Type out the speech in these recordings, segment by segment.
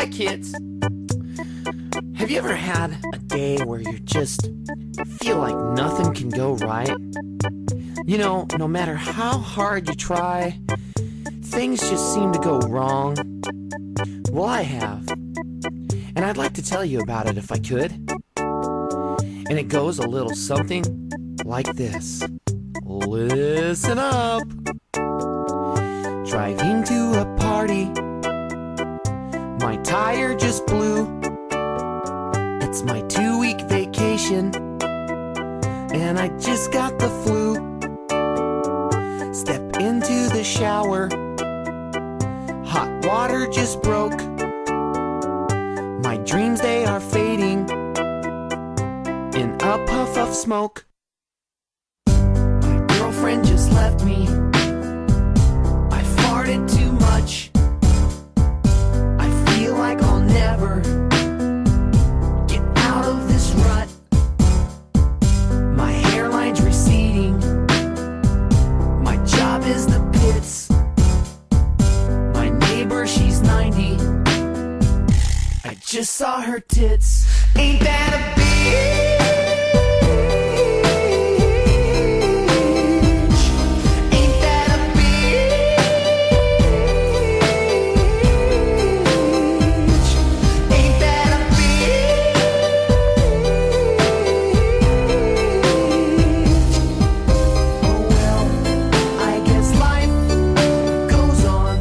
Hi kids! Have you ever had a day where you just feel like nothing can go right? You know, no matter how hard you try, things just seem to go wrong. Well, I have. And I'd like to tell you about it if I could. And it goes a little something like this. Listen up! Driving to a party, my tire just blew. It's my 2-week vacation, and I just got the flu. Step into the shower, hot water just broke. My dreams, they are fading in a puff of smoke. My girlfriend just left me. I farted too much. I feel like I'll never get out of this rut. My hairline's receding. My job is the pits. My neighbor, she's 90. I just saw her tits. Ain't that a bitch? Ain't that a bitch? Ain't that a bitch? Oh well, I guess life goes on.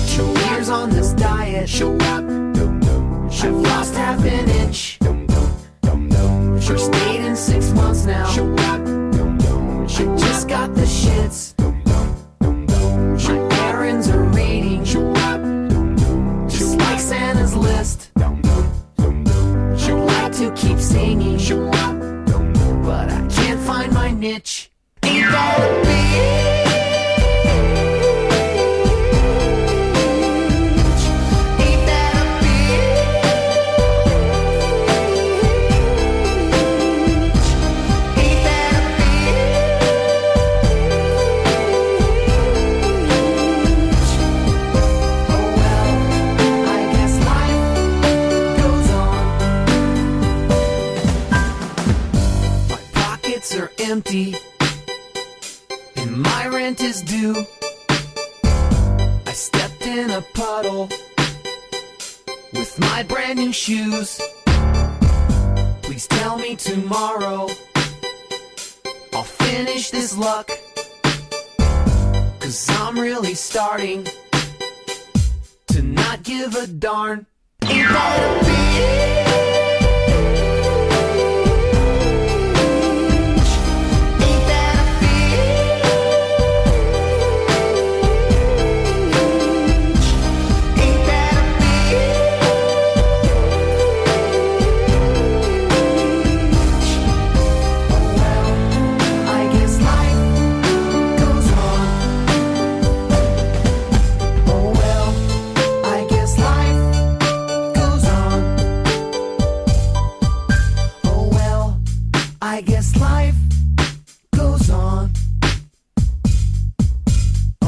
2 years on this diet. I've lost half an inch. First date in 6 months now. I just got the shits. My errands are reading, just like Santa's list. I'd like to keep singing, but I can't find my niche. Ain't that a bitch? Are empty and my rent is due. I stepped in a puddle with my brand new shoes. Please tell me tomorrow I'll finish this luck, 'cause I'm really starting to not give a darn. Ain't that a bitch?